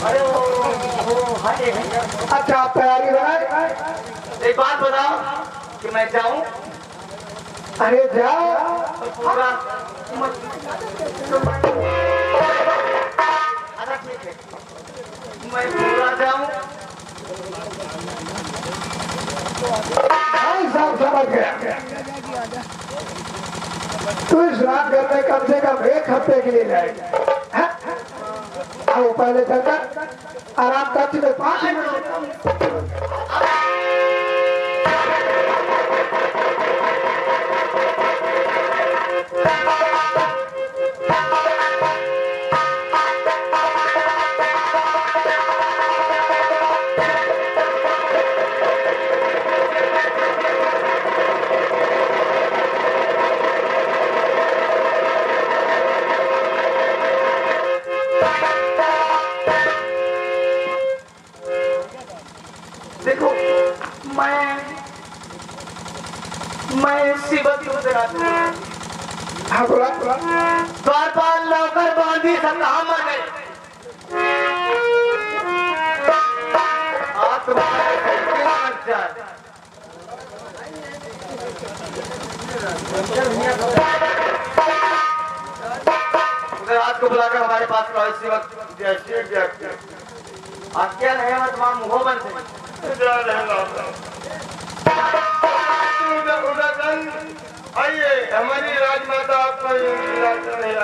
अरे वो हाय। अच्छा आप तैयारी बनाए। एक बात बताओ कि मैं जाऊं? अरे जाओ पूरा अच्छा ठीक है, मैं पूरा जाऊं? हाँ सब समझ गया। तू इस रात घर में कम से कम 1 हफ्ते के लिए जाएगी। वो पहले चलकर आराम कर 5 मिनट। देखो मैं शिवती हूँ तेरा। हाँ बोला द्वारपाल नौकर बांधी सब कहाँ मर गए? रात को बुलाकर हमारे पास इसी वक्त क्या रहे तमाम मुंह बन से आइए, हमारी राजमाता आपका इंतजार कर रही है।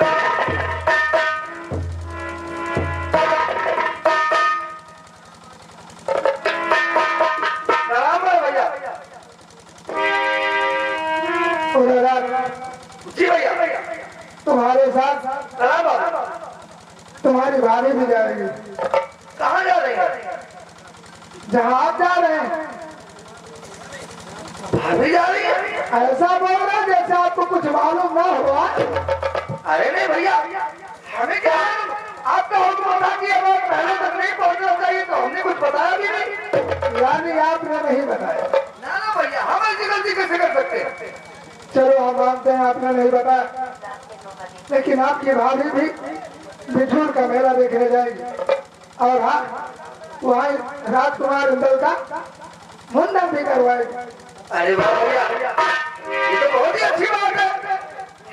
जी भैया तुम्हारे साथ तुम्हारी भाभी भी जाएगी। कहाँ जा रही है? जहाँ आप जा रहे हैं। भाभी जा रही है? ऐसा बोल रहे हैं जैसे आपको कुछ मालूम ना हुआ। अरे नहीं भैया, हमें क्या मालूम? आपका हुक्म था कि अब पहले तक नहीं पहुंचना चाहिए, तो हमने कुछ बताया भी नहीं। यानी आपने नहीं बताया? ना ना भैया, हम ऐसी गलती कैसे कर सकते हैं? चलो हम मानते हैं आपने नहीं बताया, लेकिन आपकी भाभी भी बिठूर का मेला देखने जाएगी और हाँ वहाँ राजकुमार इंदल का मुंडन भी करवाएगी। अरे वाह भैया, ये तो बहुत ही अच्छी बात है।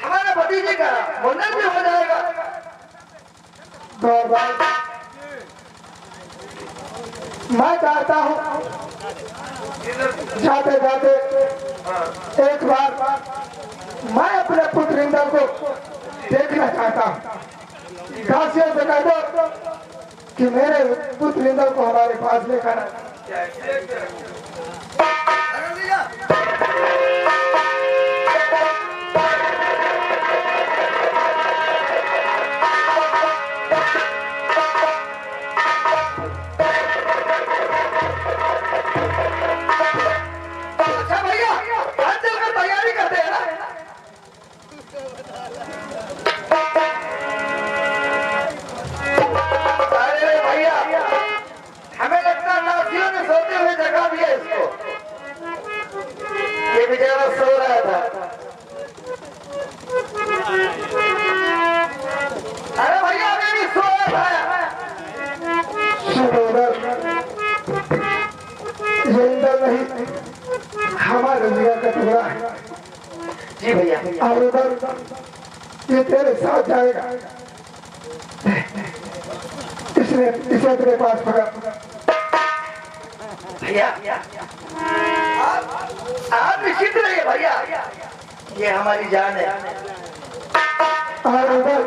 हमारे भतीजे का मुंडन भी हो जाएगा। तो बात मैं चाहता हूँ जाते जाते एक बार मैं अपने पुत्र इंदल को देखना चाहता हूँ। घासियों से कह दो कि मेरे पुत्र इंदल को हमारे पास लेकर आए। अच्छा भैया, आज चलकर तैयारी करते हैं ना? अरे भैया, हमें लगता है नाथियों ने सोते हुए जगा दिया इसको। ये बेचारा सो रहा था। अरे भैया अभी भी सो रहा था। ये इंदल नहीं हमारे जिया का टुकड़ा है। जी भैया। और उधर ये तेरे साथ जाएगा। इसे अपने पास पकड़। भैया आप निश्चित रहिए भैया, ये हमारी जान है। और उधर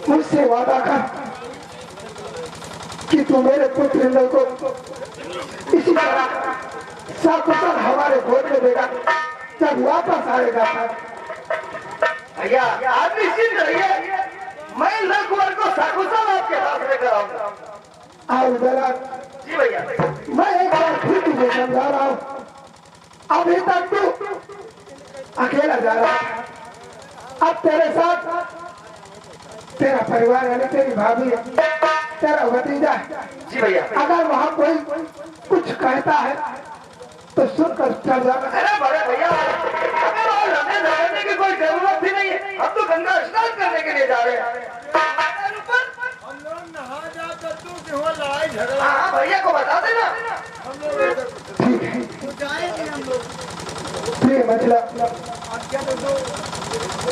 मुझसे वादा कर कि तू मेरे पुत्र इंदल को इसी तरह सकुशल हमारे गोद में देगा जब वापस आएगा। भैया आप निश्चिंत रहिए, मैं लखवर को सकुशल आपके हाथ में कराऊंगा। और उधर जी भैया। मैं एक बार फिर तुझे समझा रहा हूँ, अभी तक तू अकेला जा रहा है, अब तेरे साथ तेरा परिवार यानी तेरी भाभी है, तेरा भतीजा है। जी भैया। अगर वहाँ कोई कुछ कहता है तो सुनकर चल जाना। अरे बड़े भैया, हमें और हमें डरने की कोई जरूरत ही नहीं है। हम तो गंगा स्नान करने के लिए जा रहे हैं। हम लोग नहा जा हाँ भैया को बता देना। ठीक है प्रिय मंझला,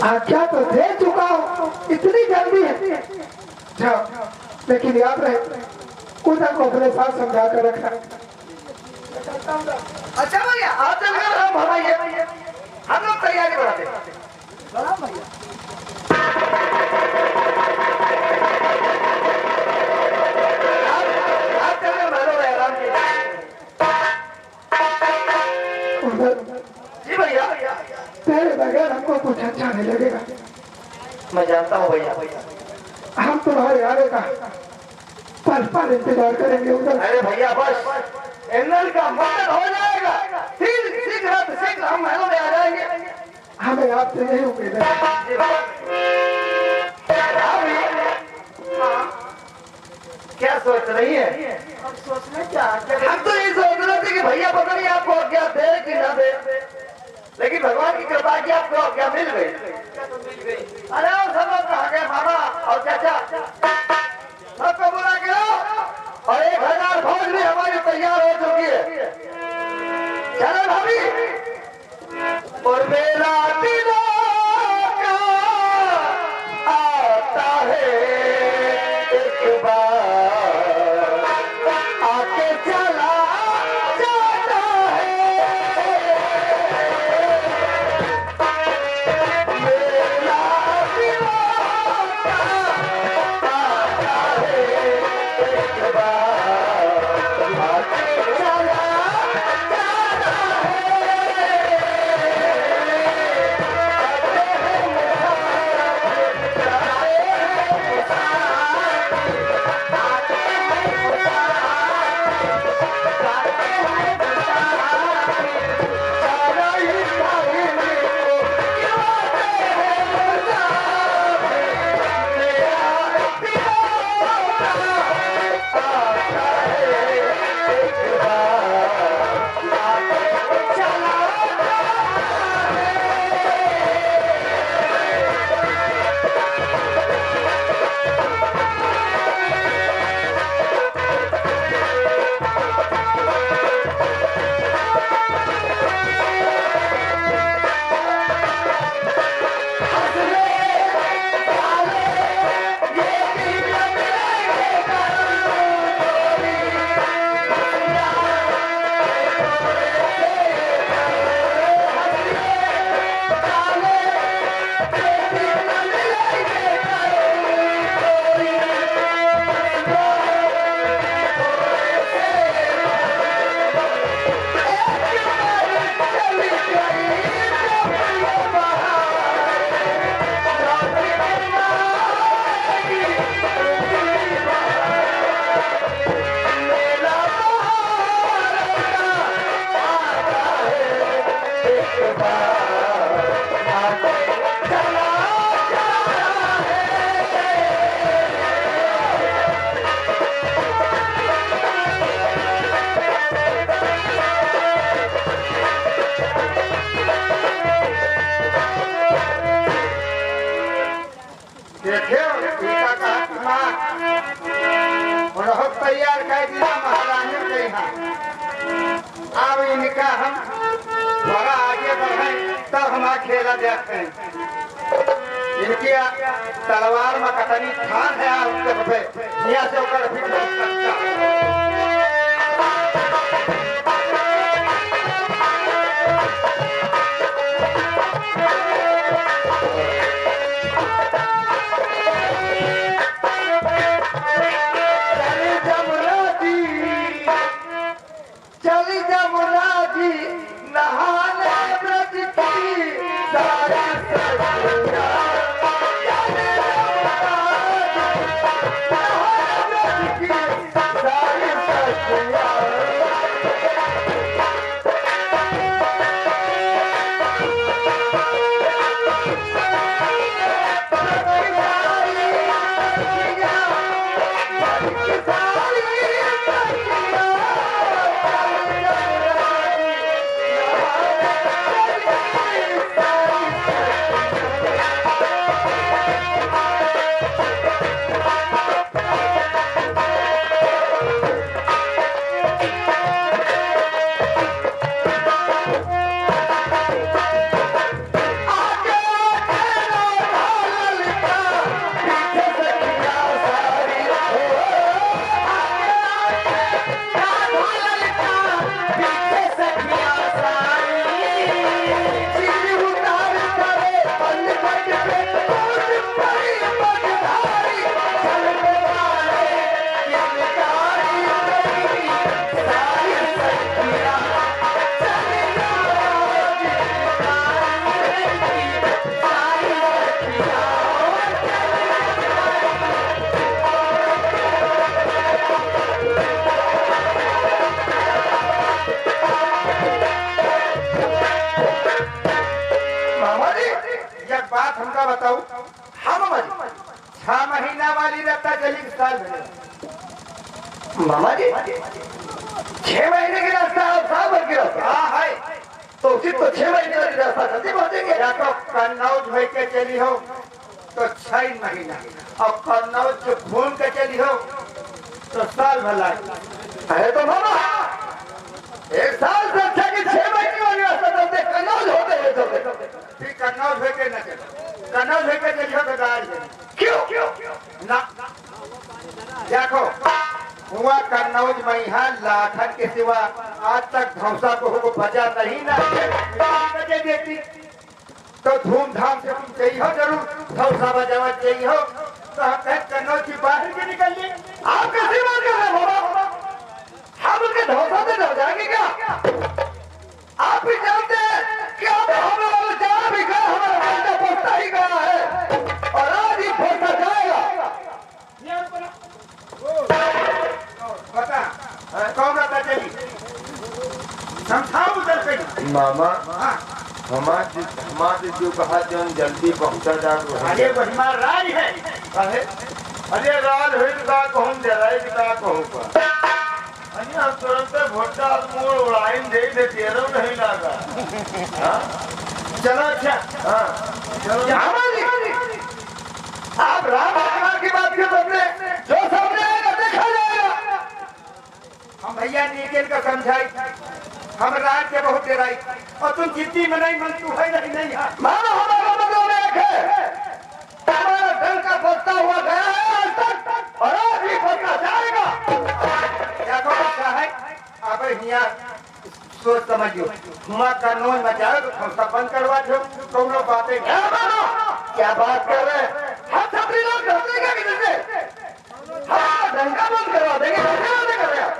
आज्ञा तो दे चुका हूँ, इतनी जल्दी है जाओ, लेकिन याद रहे उधर को अपने साथ समझा कर रखना। अच्छा भैया आप चलकर हम हमारे हम लोग तैयारी बढ़ाते हैं। आप चलकर महलों में आराम कीजिए। उधर जी भैया तेरे बगैर हमको कुछ अच्छा नहीं लगेगा। मैं जानता हूँ भैया। हम तुम्हारे आने का पल इंतजार करेंगे उधर। अरे भैया बस इंजन का मटन हो जाएगा, शीघ्र हम महलों में आ जाएंगे। हमें आपसे यही उम्मीद है। क्या सोच रही है? अब सोचने क्या हम तो ये सोच रहे थे कि भैया पता नहीं आपको आज्ञा दे कि ना दे, लेकिन भगवान की कृपा की आपको आज्ञा मिल गई। अरे वो सब लोग कहा गए मामा और चाचा सबको बुला के आओ और 1000 फौज भी हमारी तैयार हो चुकी है। चलो भाभी और मेरा दिलों का आता है एक बार आके चला जाता है। मेरा दिलों का आता है एक बार आके चला जाता तैयार कर दिया महारानी के यहाँ। अब इनका हम थोड़ा आगे बढ़े तब हम खेला देखते हैं। इनकी तलवार में कतनी थान है उसके यहाँ से होकर भी चली जमुना जी नहाने ब्रज की सारी सखियाँ। चली जमुना जी नहाने ब्रज की सारी महीना वाली रहता चली साल भर। मामा जी 6 महीने की रास्ता आप साल भर की रास्ता हाँ है तो उसी तो 6 महीने वाली रास्ता जल्दी पहुंचेंगे। या तो कन्नौज भर के चली हो तो 6 महीना और कन्नौज से घूम के चली हो तो साल भर लागे। अरे तो मामा 1 साल से अच्छा कि 6 महीने वाली रास्ता चलते कन्नौज होते हैं चलते फिर कन्नौज भर के न चलो कन्नौज भर के चली हो तो गाड़ी क्यों ना देखो हुआ कन्नौज में यहाँ लाखन के सिवा आज तक धौसा को बजा नहीं ना बजे देती तो धूमधाम से तुम चाहिए हो जरूर धौसा बजावा चाहिए हो तो हम कहें कन्नौज की बाहर के निकलिए। आप कैसी बात कर रहे हैं बाबा? हम उनके धोखा से डर जाएंगे क्या? आप भी जानते हैं कि अब हमें वाले जहाँ भी गए हमारा बेटा पहुंचता ही गया है और आज ही पहुंचता जाएगा। पता कौन आता चली समझाओ उधर से मामा हाँ हमारे जो कहा जन जल्दी पहुंचा जा अरे वो हमारा राज है है। अरे रात हुई का कहूँ जराई का कहूँ का अरे हम तुरंत भोटा मोड़ उड़ाइन दे देते रहो नहीं लगा। हाँ चलो अच्छा हाँ चलो आप राम भगवान की बात क्यों समझे? जो सामने आएगा देखा जाएगा। हम भैया नीकेल का समझाई हम राज के बहुत डेराई और तुम जिद्दी में नहीं मन तू है नहीं है मानो हमारा मतलब एक है हमारा डर का पत्ता हुआ गया है आज तक और आज भी पत्ता जाएगा। क्या को अच्छा है अब यहाँ सोच समझियो हुआ कानून में जाओ तो खौसा बंद करवा दो तुम लोग बातें क्या मानो? क्या बात कर रहे हैं? हम सभी लोग डरते क्या किधर से? हाँ डंका बंद करवा देंगे कैसे कर रहे हैं?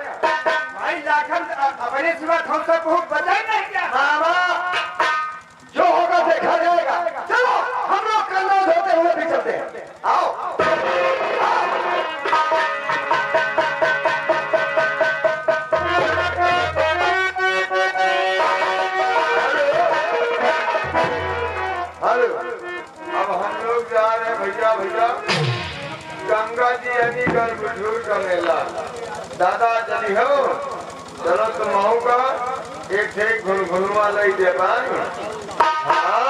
भाई लाखन अपने सिवा खौसा बहुत बचाए नहीं क्या मामा जो होगा देखा जाएगा। चलो हम लोग कन्नौज होते हुए भी चलते हैं। आओ हेलो अब हम लोग जा रहे हैं भैया भैया गंगा जी यानी गर्भधूर का मेला दादा चली हो चलो तुम का एक घुन घुनवा लई दे पानी। हाँ